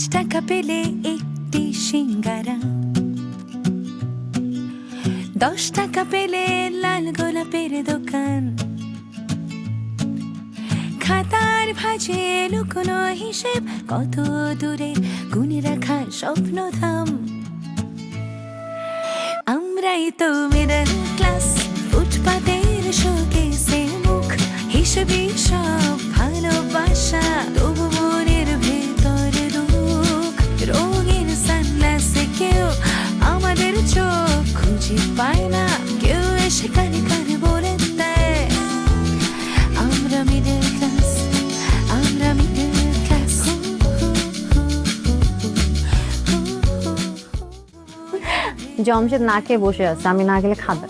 টাকা পেলে একটি সিঙ্গারা, 10 টাকা পেলে লাল গোলাপের দোকান, খাতার ভাঁজে লুকোনো হিসেব, কত দূরে গুনে রাখা স্বপ্নধাম। আমরাই তো মিডল ক্লাস, ফুটপাতের শোকেসে মুখ, হিসেবে সব ভালোবাসা, তবু মনের ভেতর দুঃখ। রঙের সানগ্লাসে কেউ আমাদের চোখ খুঁজে পায় না, কেউ এসে কানে কানে বলে দেয় আমরা মিডল ক্লাস, আমরা মিডল ক্লাস। জমশেদ না খেয়ে বসে আছে, আমি না গেলে খাবে।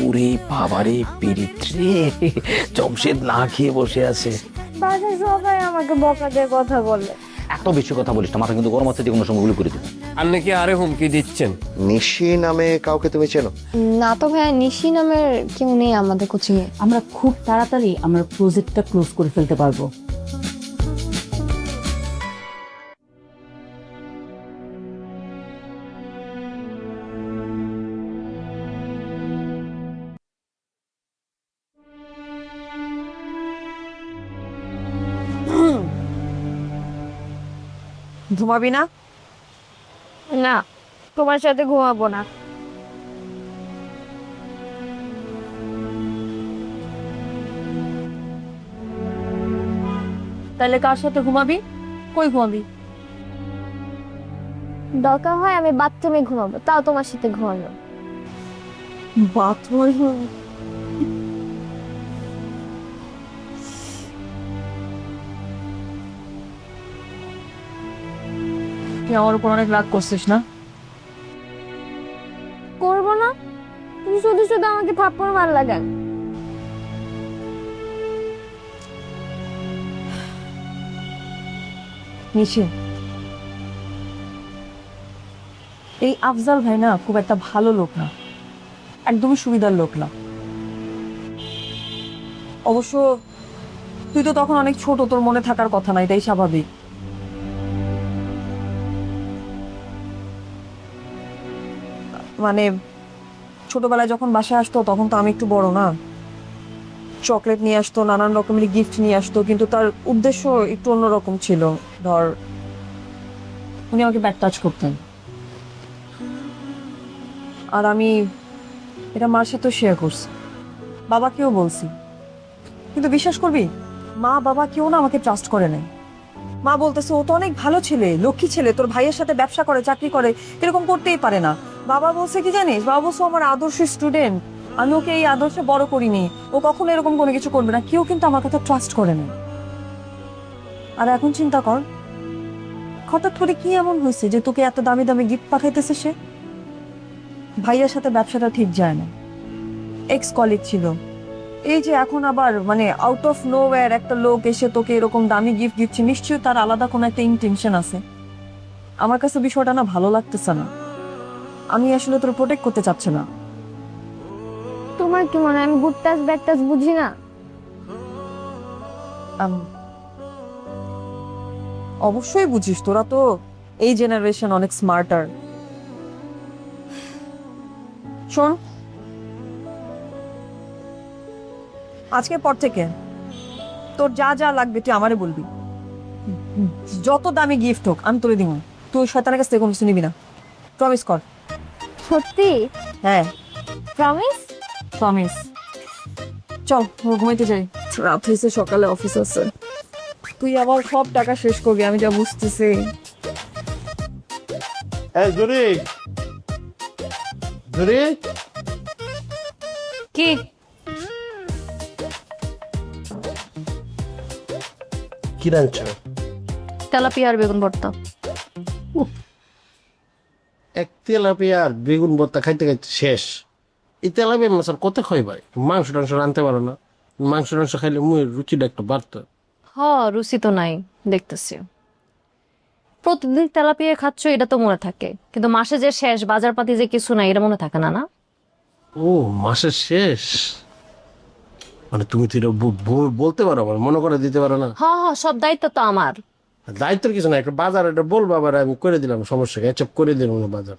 ওরে বাবারে পিরিত্রে, জমশেদ না খেয়ে বসে আছে। বাসায় সবাই আমাকে বকা দিয়ে কথা বলে। এত বেশি কথা বলিস না, মাথা কিন্তু গরম আছে, যে কোনো সময় গুলি করে দিবে। আর নাকি আরে হুমকি দিচ্ছেন? নিশি নামে কাউকে তুমি চেনো? না তো ভাইয়া, নিশি নামের কেউ নেই আমাদের কোচিং এ। আমরা খুব তাড়াতাড়ি আমরা প্রজেক্টটা ক্লোজ করে ফেলতে পারবো। ঘুমাবি না? না, তোমার সাথে ঘুমাবো না। তাহলে কার সাথে ঘুমাবি? কই ঘুমাবি? দরকার হয় আমি বাথরুমে ঘুমাবো, তাও তোমার সাথে ঘুমাবো। বাথরুমে? তুই আমার উপর অনেক রাগ করছিস না? করবো না? তুমি শুধু শুধু আমাকে থাপ্পড় মার লাগান। নিশি, এই আফজাল ভাই না খুব একটা ভালো লোক না, একদমই সুবিধার লোক না। অবশ্য তুই তো তখন অনেক ছোট, তোর মনে থাকার কথা না, এটাই স্বাভাবিক। মানে ছোটবেলায় যখন বাসায় আসতো তখন তো আমি একটু বড় না, চকলেট নিয়ে আসতো, নানান রকমের গিফট নিয়ে আসতো, কিন্তু তার উদ্দেশ্য একটু অন্যরকম ছিল। ধর, উনি আমাকে ব্যাড টাচ করতেন, আর আমি এটা মার সাথেও শেয়ার করছি, বাবাকেও বলছি। কিন্তু বিশ্বাস করবি, মা বাবা কেউ না আমাকে ট্রাস্ট করে নাই। মা বলতেছে ও তো অনেক ভালো ছেলে, লক্ষ্মী ছেলে, তোর ভাইয়ের সাথে ব্যবসা করে, চাকরি করে, এরকম করতেই পারে না। বাবা বলছে কি জানিস, বাবা বলছে আমার আদর্শ স্টুডেন্ট, আমি ওকে এই আদর্শে বড় করিনি, ও কখনো এরকম কোনো কিছু করবে না। কেউ কিন্তু আমার কথা ট্রাস্ট করে না। আর এখন চিন্তা কর, হঠাৎ করে কি এমন হয়েছে যে তোকে এত দামি দামি গিফট পাঠাইতেছে সে? ভাইয়ের সাথে ব্যবসাটা ঠিক যায় না, এক্স কলিগ ছিল, এই যে এখন আবার মানে আউট অফ নোওয়্যার একটা লোক এসে তোকে এরকম দামি গিফট দিচ্ছে, নিশ্চয়ই তার আলাদা কোনো একটা ইন্টেনশন আছে। আমার কাছে বিষয়টা না ভালো লাগতেছে না, আমি আসলে তোর প্রোটেক্ট করতে চাচ্ছি না। তোমার কি মনে হয় আমি গুড টাচ ব্যাড টাচ বুঝি না? অবশ্যই বুঝিস, তোরা তো এই জেনারেশন অনেক স্মার্টার। শোন, আজকের পর থেকে তোর যা যা লাগবে তুই আমারে বলবি, যত দামি গিফট হোক আমি তোরে দিব, তুই শয়তানের কাছ থেকে কোনো কিছু নিবি না। প্রমিস কর। সত্যি? হ্যাঁ, প্রমিস? প্রমিস। চল ঘুমাইতে যাই, রাত হয়েছে, সকালে অফিস আছে। তুই আবার সব টাকা শেষ করবি আমি যা বুঝতেছি। কি কি রাঁধছ? তেলাপিয়া আর বেগুন ভর্তা। এক তেলাপিয়া আর বেগুন ভর্তা খাইতে খাইতে শেষ। এই তেলাপিয়া মাছ আর কত খাই ভাই? মাংস টাংস রানতে পারো না? মাংস টাংস খাইলে মুখের রুচিটা একটু বাড়তো। রুচি তো নাই দেখতেছি। প্রতিদিন তেলাপিয়া খাচ্ছ এটা তো মনে থাকে, কিন্তু মাসে যে শেষ, বাজার পাতি যে কিছু নাই, এটা মনে থাকে না। না ও, মাসের শেষ মানে তুমি তো এটা বলতে পারো, আমার মনে করে দিতে পারো না? সব দায়িত্ব তো আমার। দায়িত্বের কিছু না, একটা বাজার এটা বলবো আবার আমি করে দিলাম, সমস্যা এসব করে দিলাম না বাজার।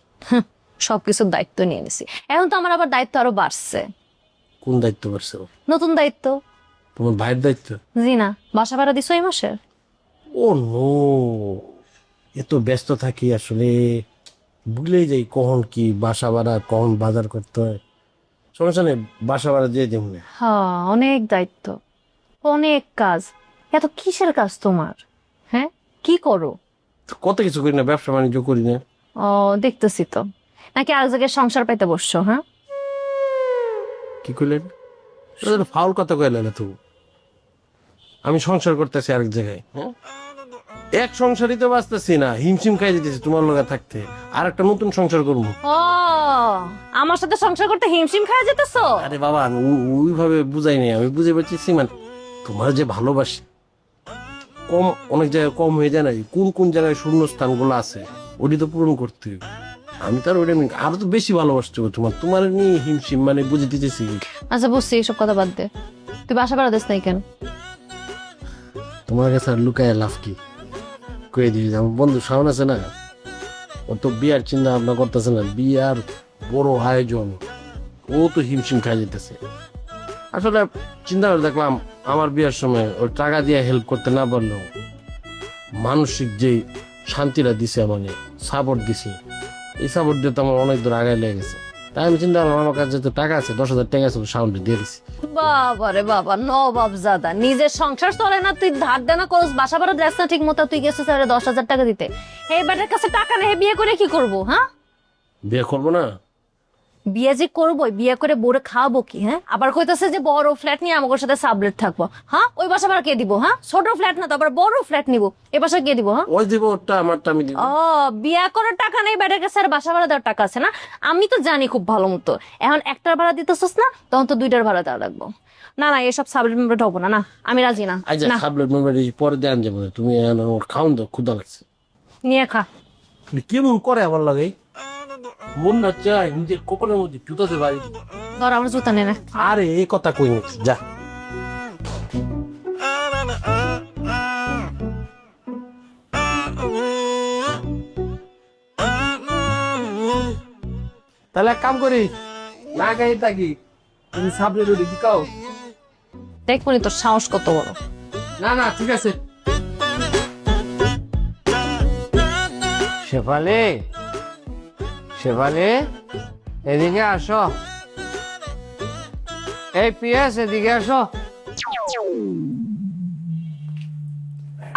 সবকিছুর দায়িত্ব নিয়ে নিছি, এখন তো আমার আবার দায়িত্ব আরো বাড়ছে। কোন দায়িত্ব করছে? নতুন দায়িত্ব। তোমার ভাইয়ের দায়িত্ব? জি না, বাসা ভাড়া দিছো এই মাসে? ও নো, এত ব্যস্ত থাকি আসলে ভুলেই যাই কখন কি বাসা ভাড়া, কখন বাজার করতে হয়। সমস্যা নেই, বাসা ভাড়া দিয়ে দেবো। হ্যাঁ, অনেক দায়িত্ব, অনেক কাজ। এত কিসের কাজ তোমার? হ্যাঁ, কি করো? কত কিছু করি না, ব্যবসা বাণিজ্য করি না। ও, দেখতেছি তো। নাকি আর জায়গায় সংসার পাইতে বসছো? হ্যাঁ, কি করলেন? ফাউল কথা কইলেন তো। আমি সংসার করতেছি আরেক জায়গায়। হ্যাঁ, এক সংসারই তো বাঁচতেছি না, হিমশিম খাই দিতেছি তোমার লগে থাকতে। আর একটা নতুন সংসার করবো। ও, আমার সাথে সংসার করতে হিমশিম খাওয়া যেতেছো? আরে বাবা, আমি ওইভাবে বুঝাই নাই, আমি বুঝে পারছি মানে তোমার যে ভালোবাসি কম, অনেক জায়গায় কম হয়ে যায় না, কোন কোন জায়গায় শূন্য স্থানগুলো আছে ওটি তো পূরণ করতে হবে। আমি তো আর ওইটা আরো তো বেশি ভালোবাসতে হবে তোমার, তোমার নিয়ে হিমশিম মানে বুঝে দিতেছি। আচ্ছা বুঝছি, এসব কথা বাদ দে। তুই বাসা ভাড়া দিস নাই কেন? তোমার কাছে আর লুকায় লাভ কি? কয়ে দিই, আমার বন্ধু শাওন আছে না, ও তো বিয়ার চিন্তা ভাবনা করতেছে না, বিয়ার বড় আয়োজন, ও তো হিমশিম খাই যেতেছে। আসলে চিন্তা করে দেখলাম আমার বিয়ার সময় ওর টাকা দিয়ে হেল্প করতে না পারলেও মানসিক যে শান্তিটা দিছে, মানে সাপোর্ট দিছে, এই সাপোর্ট দিয়ে তো আমার অনেক দূর আগায় লেগে গেছে। তাই আমি চিন্তা করলাম আমার কাছে তো টাকা আছে, 10,000 টাকা আছে, শাওনটা দিয়ে দিছি। বাবা রে বাবা, নবাব জাদা, নিজের সংসার চলে না, তুই ধার দেনা করস, বাসা ভাড়া দেস না ঠিক মতো, তুই গেছিস 10,000 টাকা দিতে। এই বেটার কাছে টাকা নেই, বিয়ে করে কি করবো? হ্যাঁ, বিয়ে করবো না? বিয়ে যে করবো, বিয়ে করে বোরে খাওয়াবো কি? হ্যাঁ, আবার কইতাছে যে বড় ফ্ল্যাট নিয়ে আমার সাথে সাবলেট থাকবো। হ্যাঁ, ওই বাসা ভাড়া কে দিব? হ্যাঁ, ছোট ফ্ল্যাট না তো, আবার বড় ফ্ল্যাট নিবো, এ বাসা কে দিব? হ্যাঁ, ওই দিব, ওটা আমারটা আমি দিব। ও, বিয়ে করার টাকা নেই বেটার কাছে, আর বাসা ভাড়া দেওয়ার টাকা আছে না? আমি তো জানি খুব ভালো মতো, এখন একটার ভাড়া দিতেছিস না, তখন তো 2টার ভাড়া দেওয়া লাগবো। না না, এসব সাবলেট মেম্বার হবো না, না আমি রাজি না। আচ্ছা, না, সাবলেট মেম্বারি পরে দেন যাবো, তুমি খাওন দাও, ক্ষুদা লাগছে। নিয়ে খা। কেমন করে আমার লাগে মন না চাই নিজের কপালের মধ্যে জুতাতে বাড়ি। ধর আমার জুতা নে না। আরে এই কথা কই না, যা। তাহলে এক কাম করি, না গাই থাকি, তুমি সাবলেট ওদিকে কাও। দেখবো নি তোর সাহস কত বড়। না না, ঠিক আছে। শেফালি, শেফালি, এদিকে আসো। এই পিয়াস, এদিকে আসো।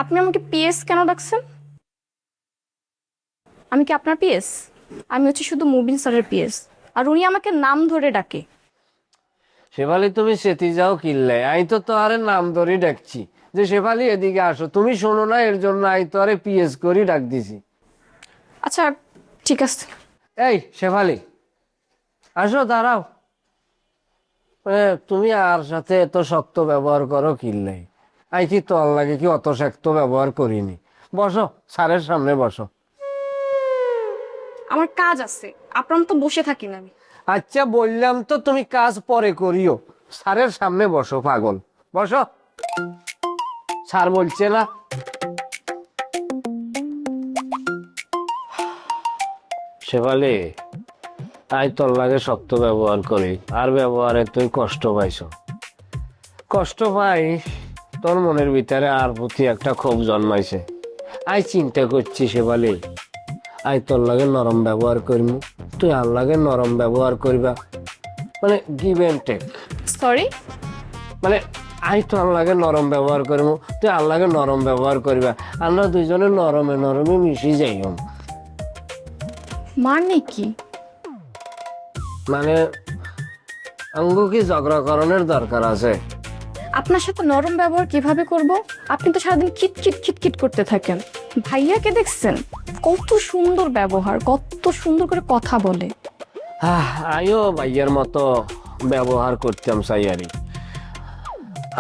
আপনি আমাকে পিএস কেন ডাকছেন? আমি কি আপনার পিএস? আমি হচ্ছে শুধু মুবিন স্যারের পিএস, আর উনি আমাকে নাম ধরে ডাকে। শেফালি, তুমি সেতি যাও কিনলে, আমি তো তোমার নাম ধরেই ডাকছি যে শেফালি এদিকে আসো। তুমি শোনো না, এর জন্য আমি তোরে পিএস করি ডাক দিছি। আচ্ছা ঠিক আছে। এই শেফালি, আসো, দাঁড়াও। তুমি আর সাথে এত শক্ত ব্যবহার করো কিনলে, আই কি তোর লাগে কি অত শক্ত ব্যবহার করিনি। বসো, স্যারের সামনে বসো। আমার কাজ আছে, আপনার তো বসে থাকি না আমি। আচ্ছা বললাম তো, তুমি কাজ পরে করিও, স্যারের সামনে বসো। পাগল, বসো, স্যার বলছে না। শেফালি, আই তোর লাগে শক্ত ব্যবহার করি, আর ব্যবহারে তুই কষ্ট পাইছ। কষ্ট পাই তোর মনের ভিতরে আর প্রতি একটা ক্ষোভ জন্মাইছে। আই চিন্তা করছি শেফালি, আই তোর লাগে নরম ব্যবহার করবি, তুই আর লাগে নরম ব্যবহার করবা, মানে গিভ এন্ড টেক। সরি, মানে আই তোর লাগে নরম ব্যবহার করবো, তুই আর লাগে নরম ব্যবহার করবা, আমরা দুইজনে নরমে নরমে মিশি যাই। মানে কি? মানে আঙ্গু কি ঝগড়া করণের দরকার আছে? আপনার সাথে নরম ব্যবহার কিভাবে করব? আপনি তো সারাদিন খিটখিট খিটখিট করতে থাকেন। ভাইয়াকে দেখছেন কত সুন্দর ব্যবহার, কত সুন্দর করে কথা বলে। আইও ভাইয়ের মতো ব্যবহার করতাম সাইয়ারি।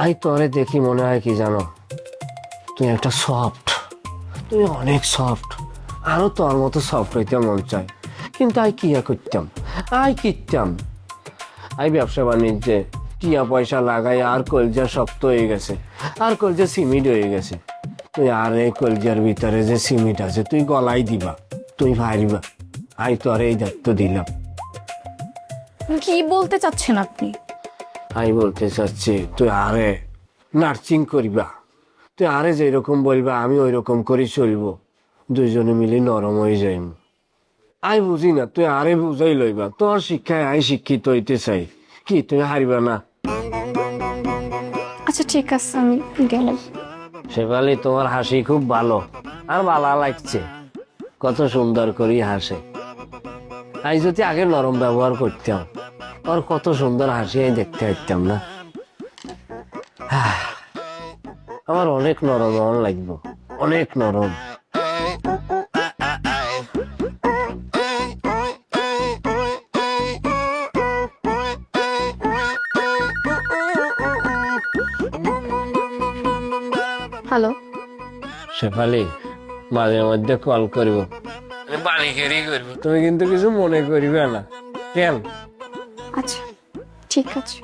আই তোরে দেখি মনে হয় কি জানো, তুই একটা সফট, তুই অনেক সফট, আরো তোর মতো সফট হইতে মন চায়। কিন্তু আই কি করতাম, আই ব্যবসা বাণিজ্যে টিয়া পয়সা লাগাই আর কলজা শক্ত হয়ে গেছে, আর কলজা সিমিড হয়ে গেছে। তুই আর এই কলজার ভিতরে যে সিমেন্ট আছে তুই গলাই দিবা, তুই ফারিবা। আই তোর এই দায়িত্ব দিলাম। কি বলতে চাচ্ছেন আপনি? আমি বলতে চাচ্ছি তুই আরে নার্সিং করিবা, তুই আরে যেরকম বলবা আমি ওই রকম করে চলবো, দুইজনে মিলে নরম হয়ে যাইম। আই বুঝি না, তুই আরে বুঝাই লইবা, তোর শিক্ষায় আই শিক্ষিত হইতে চাই, কি তুই হারিবা না? আচ্ছা ঠিক আছে, আমি গেলাম। শেফালি, তোমার হাসি খুব ভালো আর ভালো লাগছে, কত সুন্দর করে হাসে। আমি যদি আগে নরম ব্যবহার করতাম, ওর কত সুন্দর হাসি আমি দেখতে পারতাম না। আমার অনেক নরম মন লাগবে, অনেক নরম। হ্যালো, শেফালি, মাঝে মধ্যে কল করব, বাড়ি খেরি করব, তুমি কিন্তু কিছু মনে করিবে না, কেন? আচ্ছা ঠিক আছে।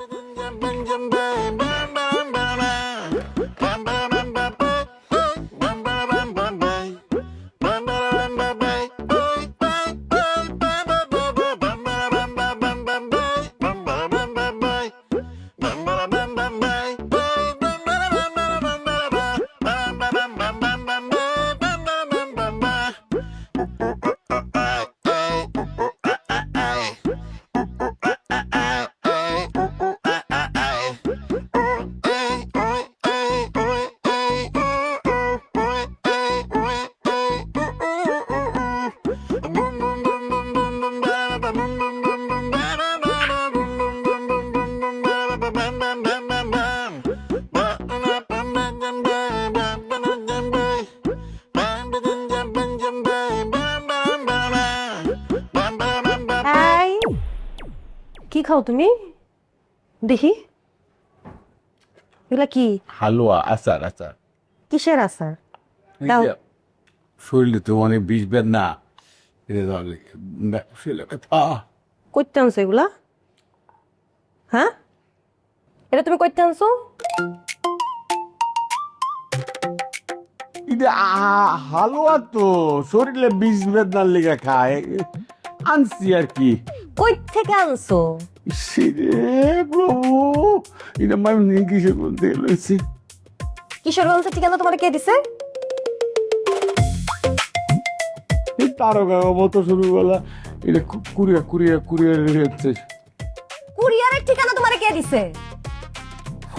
কি খাও তুমি? দেখি এগুলা কি? হালুয়া, আচার। আচার কিসের আচার? শরীরে তো অনেক বিষ বেদ না, কইতে আনছো এগুলা? হ্যাঁ, এটা তুমি কইতে আনছো? হালুয়া তো শরীরে বিষ বেদনার লেগে খায়, আনছি আর কি। কই থেকে আনছো? প্রভু, এটা আমি কিসের বলতে লইছি? কিশোরগঞ্জের ঠিকানা তোমার কে দিছে? তারকা মতো শুরু বলা, এটা কুরিয়ার কুরিয়ারের ঠিকানা তোমার কে দিছে?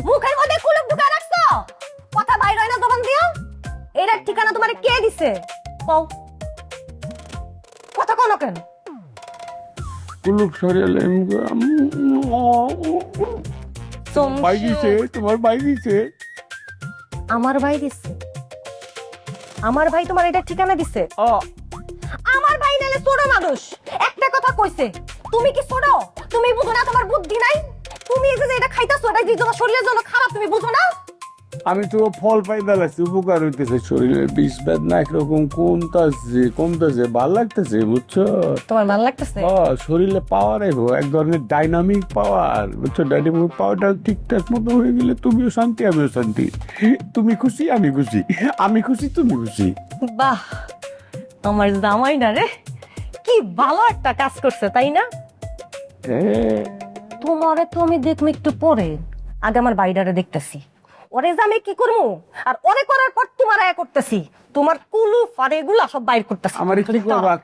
মুখের মধ্যে কুলুপ ঢুকায় রাখছো, কথা বাইর হয় না জবান দিও। এর ঠিকানা তোমার কে দিছে? কও, কথা কোন কেন? কুলুপ সরিয়ালে তোমার ভাই দিছে। আমার ভাই দিছে? আমার ভাই তোমার এটা ঠিকানা দিছে? আমার ভাই নালে ছোট মানুষ, একটা কথা কইছে, তুমি কি ছোট? তুমি বুঝো না তোমার বুদ্ধি নাই? তুমি এই যে এটা খাইতাছো, এটা যে তোমার শরীরের জন্য খারাপ, তুমি বুঝো না? আমি তো ফল পাই দাঁড়াচ্ছি, উপকার হইতেছে, শরীরের বিষ বেদনা একরকম কমতেছে, ভাল লাগতেছে, বুঝছো? তোমার ভালো লাগতেছে? শরীরে পাওয়ার এক ধরনের ডাইনামিক পাওয়ার, বুঝছো? ডাইনামিক পাওয়ারটা ঠিকঠাক মতো হয়ে গেলে তুমিও শান্তি, আমিও শান্তি। তুমি খুশি, আমি খুশি, আমি খুশি, তুমি খুশি। বাহ, আমার জামাই না রে, কি ভালো একটা কাজ করছে, তাই না? তোমারে তো আমি দেখবো একটু পরে, আগে আমার বাইডারে দেখতেছি, ওরে যে আমি কি করবো, আর ওরে করার পর তোমার আয়া করতেছি, তোমার কুলু ফারে গুলা সব বাইর করতেছি। আমার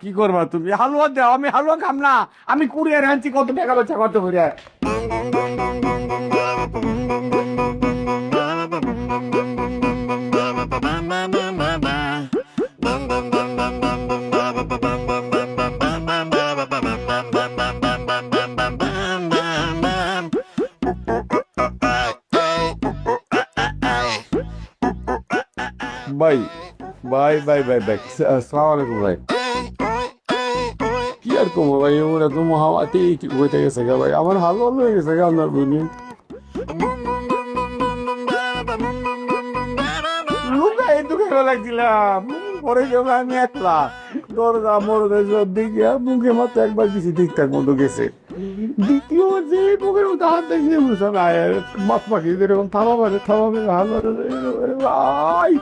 কি করবা তুমি? হালুয়া দাও, আমি হালুয়া খাম না, আমি কুরিয়ার আনছি, কত টাকা বাচ্চা কত কুরিয়ার। ভাই ভাই ভাই ভাই ভাই, আসসালামু আলাইকুম ভাই। কি আর কমো ভাই, ওরা তো মহামাতি হইতে গেছে গা ভাই, আমার হাল ভালো হয়ে গেছে গা আপনার বুঝি। লুকাই দুঃখে লাগছিলাম, পরে যখন আমি একলা দরজা মরদে দিকে মুখে মাত্র একবার দিছি, ঠিকঠাক মতো গেছে। দ্বিতীয় যে মুখের মধ্যে হাত দেখছি, বুঝলাম মাছ পাখি যেরকম থামাবে হাল ভাই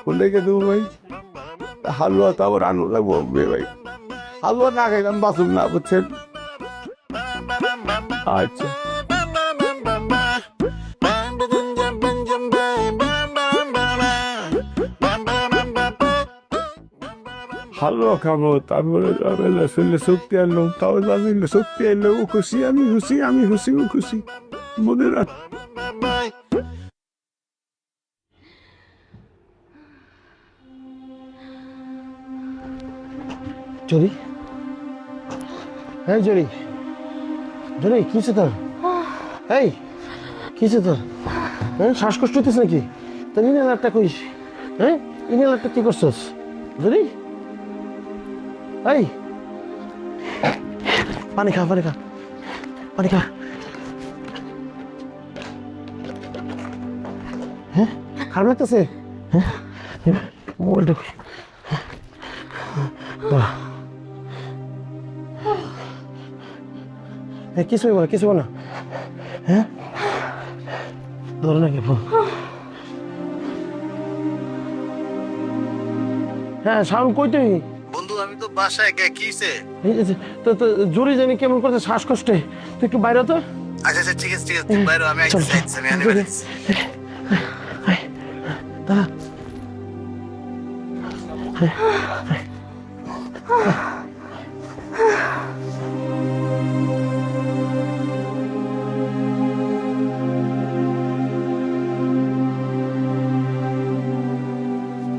বলে কে দেবো ভাই, হালুয়া তো আবার আনু লাগবো ভাই, হালুয়া না খাইলাম বাসুক না, বুঝছেন? আচ্ছা হালুয়া খাবো, তারপরে শরীরে শক্তি আনলো, তাও শরীরে শক্তি আনলো, ও খুশি, আমি খুশি, আমি খুশি, ও খুশি, মনে রাখ। জরি, হ্যাঁ জরি, জরি কিছে তোর? এই কিছে তোর? হ্যাঁ শ্বাসকষ্ট হইতেছে নাকি? তা ইনহেলারটা কইস, হ্যাঁ ইনহেলারটা কি করছস জরি? এই পানি খা, পানি খা, পানি খা। হ্যাঁ খারাপ লাগতেছে? হ্যাঁ মোবাইলটা কিছু হইব না, কিছু হইব না। হ্যাঁ ধরো নাকি ফোন? হ্যাঁ শাওন কই তুই? বন্ধু আমি তো বাসায় একা, কি হইছে? তো জোরে জানি কেমন করছে শ্বাসকষ্টে, তুই একটু বাইরে তো। আচ্ছা আচ্ছা ঠিক আছে ঠিক আছে, বাইরে আমি আইতেছি, আমি আনি বাড়িতে। দাঁড়া।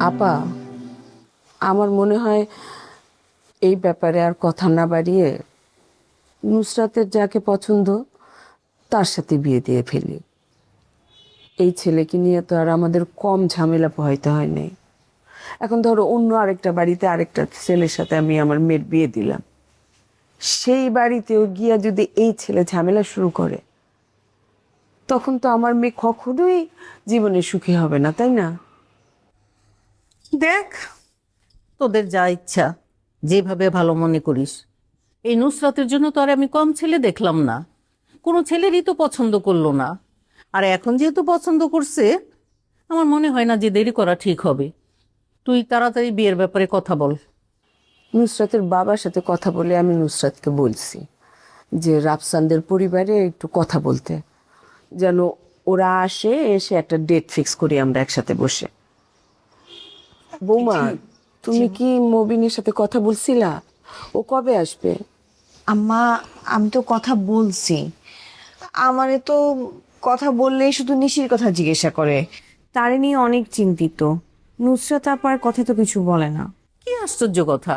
আপা, আমার মনে হয় এই ব্যাপারে আর কথা না বাড়িয়ে নুসরাতের যাকে পছন্দ তার সাথে বিয়ে দিয়ে ফেলি। এই ছেলেকে নিয়ে তো আর আমাদের কম ঝামেলা পোহাইতে হয় নাই। এখন ধরো অন্য আরেকটা বাড়িতে আরেকটা ছেলের সাথে আমি আমার মেয়ের বিয়ে দিলাম, সেই বাড়িতেও গিয়া যদি এই ছেলে ঝামেলা শুরু করে, তখন তো আমার মেয়ে কখনোই জীবনে সুখী হবে না, তাই না? দেখ, তোদের যা ইচ্ছা, যেভাবে ভালো মনে করিস। এই নুসরাতের জন্য তো আর আমি কম ছেলে দেখলাম না, কোনো ছেলেরই তো পছন্দ করলো না। আর এখন যেহেতু পছন্দ করছে, আমার মনে হয় না যে দেরি করা ঠিক হবে। তুই তাড়াতাড়ি বিয়ের ব্যাপারে কথা বল। নুসরাতের বাবার সাথে কথা বলে আমি নুসরাতকে বলছি যে রাফসানদের পরিবারে একটু কথা বলতে, যেন ওরা এসে একটা ডেট ফিক্স করি আমরা একসাথে বসে। বৌমা, তুমি কি মবিনের সাথে কথা বলছিলা? ও কবে আসবে? আম্মা আমি তো কথা বলছি, আমারে তো কথা বললেই শুধু নিশির কথা জিজ্ঞাসা করে, তারে নিয়ে অনেক চিন্তিত। নুসরাত আপার কথা তো কিছু বলে না। কি আশ্চর্য কথা!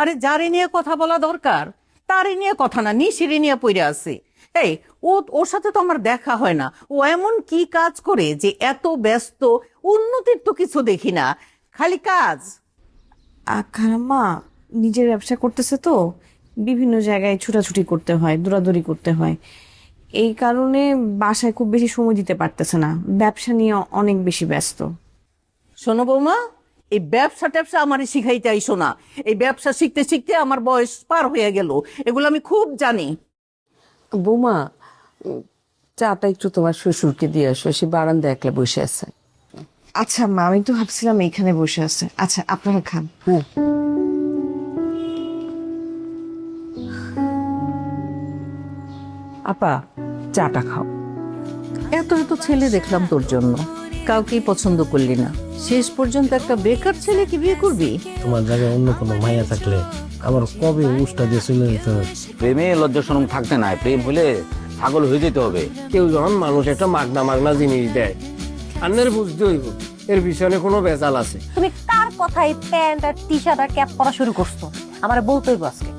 আরে যারে নিয়ে কথা বলা দরকার তারে নিয়ে কথা না, নিশিরে নিয়ে পড়ে আছে। এই ওর সাথে তো আমার দেখা হয় না। ও এমন কি কাজ করে যে এত ব্যস্ত, উন্নতির তো কিছু দেখি না, খালি কাজ। মা নিজের ব্যবসা করতেছে তো, বিভিন্ন জায়গায় ছুটাছুটি করতে হয়, দৌড়াদৌড়ি করতে হয়, এই কারণে বাসায় খুব বেশি সময় দিতে পারতেছে না, ব্যবসা নিয়ে অনেক বেশি ব্যস্ত। শোনো বৌমা, এই ব্যবসা ট্যাবসা আমারে শিখাইতে আইসো না। এই ব্যবসা শিখতে শিখতে আমার বয়স পার হয়ে গেল, এগুলো আমি খুব জানি। বৌমা, চাটা একটু তোমার শ্বশুরকে দিয়ে আসো, সে বারান্দা একলা বসে আছে। আচ্ছা মা, আমি তো ভাবছিলাম এইখানে বসে আছে। আচ্ছা আপনারা খান। হ্যাঁ আপা, চাটা খাও। এত এত ছেলে দেখলাম তোর জন্য, কাউকেই পছন্দ করলি না। শেষ পর্যন্ত একটা বেকার ছেলেকে বিয়ে করবি? তোমার জায়গায় অন্য কোনো মাইয়া থাকলে আমার কবে উষ্টা দিয়ে চলে যেতে হবে। প্রেমে লজ্জা শরম থাকতে নাই, প্রেম হলে ছাগল হয়ে যেতে হবে। কেউ যখন মানুষ একটা মাগনা মাগনা জিনিস দেয়, আন্নের বুঝতে হইব এর পিছনে কোনো বেজাল আছে। তুমি কার কথায় প্যান্ট আর টি শার্ট আর ক্যাপ পরা শুরু করছো? আমার বলতে হইব আজকে।